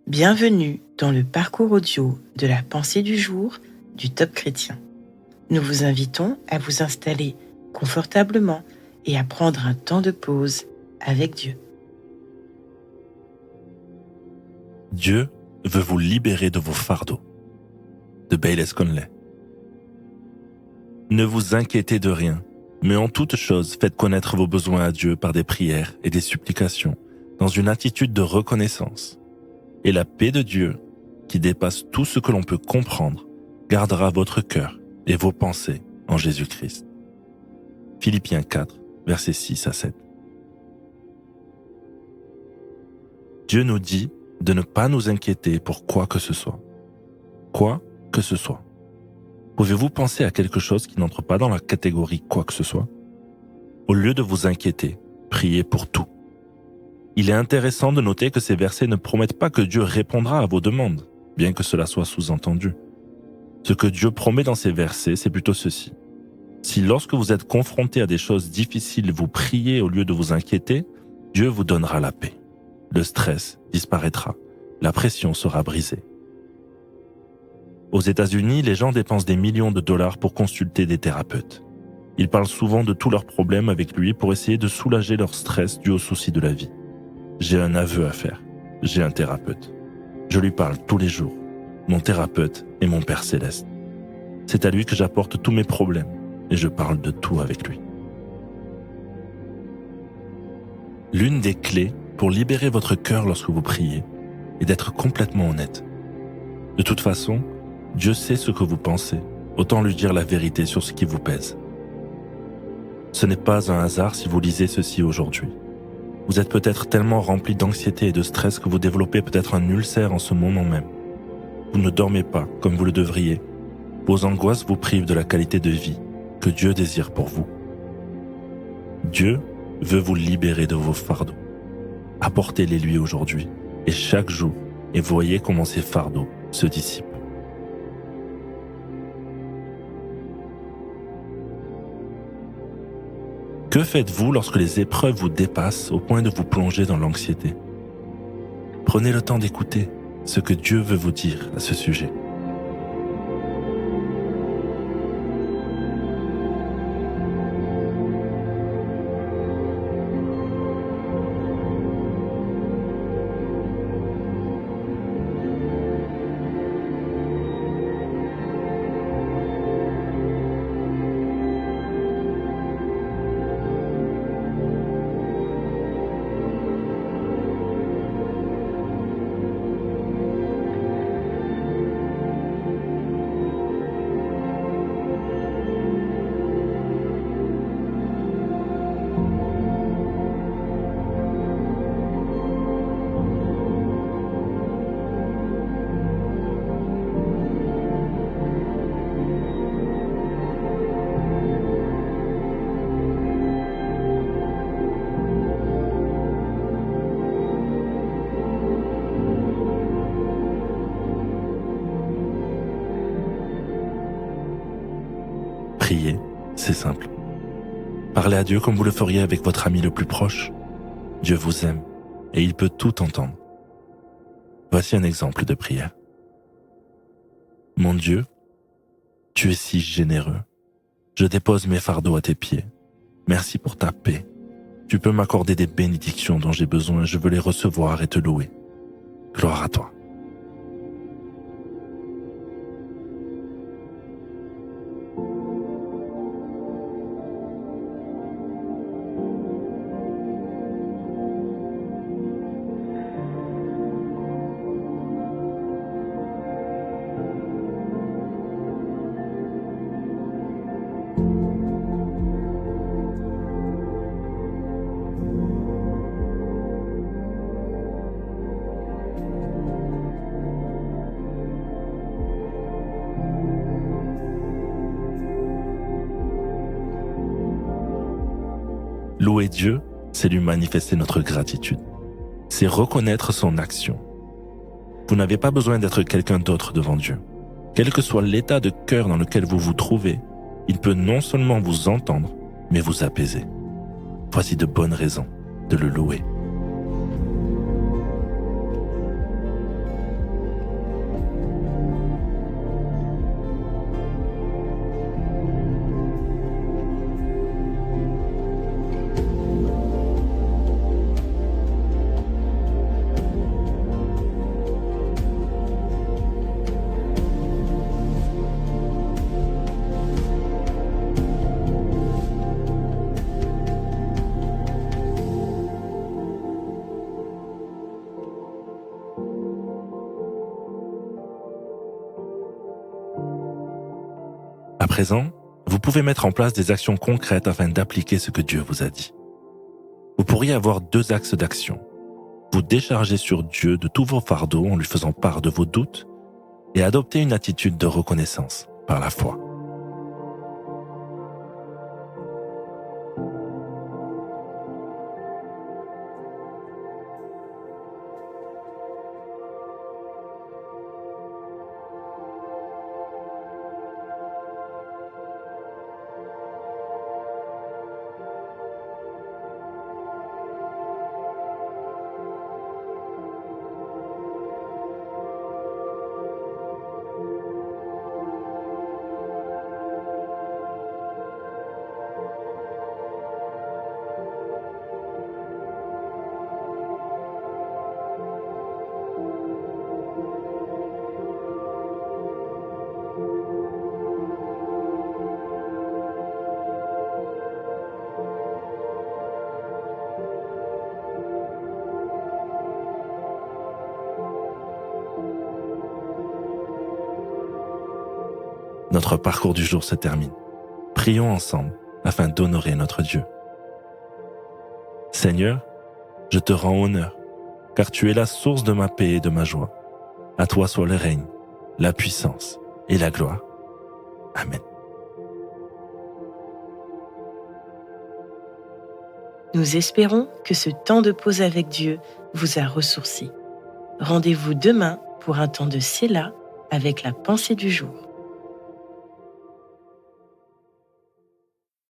Bienvenue dans le parcours audio de la pensée du jour du Top Chrétien. Nous vous invitons à vous installer confortablement et à prendre un temps de pause avec Dieu. Dieu veut vous libérer de vos fardeaux. De Baylis Conley. Ne vous inquiétez de rien, mais en toute chose faites connaître vos besoins à Dieu par des prières et des supplications, dans une attitude de reconnaissance. Et la paix de Dieu, qui dépasse tout ce que l'on peut comprendre, gardera votre cœur et vos pensées en Jésus-Christ. Philippiens 4, versets 6 à 7. Dieu nous dit de ne pas nous inquiéter pour quoi que ce soit. Quoi que ce soit. Pouvez-vous penser à quelque chose qui n'entre pas dans la catégorie quoi que ce soit? Au lieu de vous inquiéter, priez pour tout. Il est intéressant de noter que ces versets ne promettent pas que Dieu répondra à vos demandes, bien que cela soit sous-entendu. Ce que Dieu promet dans ces versets, c'est plutôt ceci. Si lorsque vous êtes confronté à des choses difficiles, vous priez au lieu de vous inquiéter, Dieu vous donnera la paix. Le stress disparaîtra, la pression sera brisée. Aux États-Unis, les gens dépensent des millions de dollars pour consulter des thérapeutes. Ils parlent souvent de tous leurs problèmes avec lui pour essayer de soulager leur stress dû aux soucis de la vie. J'ai un aveu à faire. J'ai un thérapeute. Je lui parle tous les jours. Mon thérapeute est mon Père Céleste. C'est à lui que j'apporte tous mes problèmes et je parle de tout avec lui. L'une des clés pour libérer votre cœur lorsque vous priez est d'être complètement honnête. De toute façon, Dieu sait ce que vous pensez. Autant lui dire la vérité sur ce qui vous pèse. Ce n'est pas un hasard si vous lisez ceci aujourd'hui. Vous êtes peut-être tellement rempli d'anxiété et de stress que vous développez peut-être un ulcère en ce moment même. Vous ne dormez pas comme vous le devriez. Vos angoisses vous privent de la qualité de vie que Dieu désire pour vous. Dieu veut vous libérer de vos fardeaux. Apportez-les lui aujourd'hui et chaque jour et voyez comment ces fardeaux se dissipent. Que faites-vous lorsque les épreuves vous dépassent au point de vous plonger dans l'anxiété? Prenez le temps d'écouter ce que Dieu veut vous dire à ce sujet. Prier, c'est simple. Parlez à Dieu comme vous le feriez avec votre ami le plus proche. Dieu vous aime et il peut tout entendre. Voici un exemple de prière. Mon Dieu, tu es si généreux. Je dépose mes fardeaux à tes pieds. Merci pour ta paix. Tu peux m'accorder des bénédictions dont j'ai besoin, je veux les recevoir et te louer. Gloire à toi. Louer Dieu, c'est lui manifester notre gratitude. C'est reconnaître son action. Vous n'avez pas besoin d'être quelqu'un d'autre devant Dieu. Quel que soit l'état de cœur dans lequel vous vous trouvez, il peut non seulement vous entendre, mais vous apaiser. Voici de bonnes raisons de le louer. À présent, vous pouvez mettre en place des actions concrètes afin d'appliquer ce que Dieu vous a dit. Vous pourriez avoir 2 axes d'action. Vous décharger sur Dieu de tous vos fardeaux en lui faisant part de vos doutes et adopter une attitude de reconnaissance par la foi. Notre parcours du jour se termine. Prions ensemble afin d'honorer notre Dieu. Seigneur, je te rends honneur, car tu es la source de ma paix et de ma joie. À toi soit le règne, la puissance et la gloire. Amen. Nous espérons que ce temps de pause avec Dieu vous a ressourci. Rendez-vous demain pour un temps de Séla avec la pensée du jour.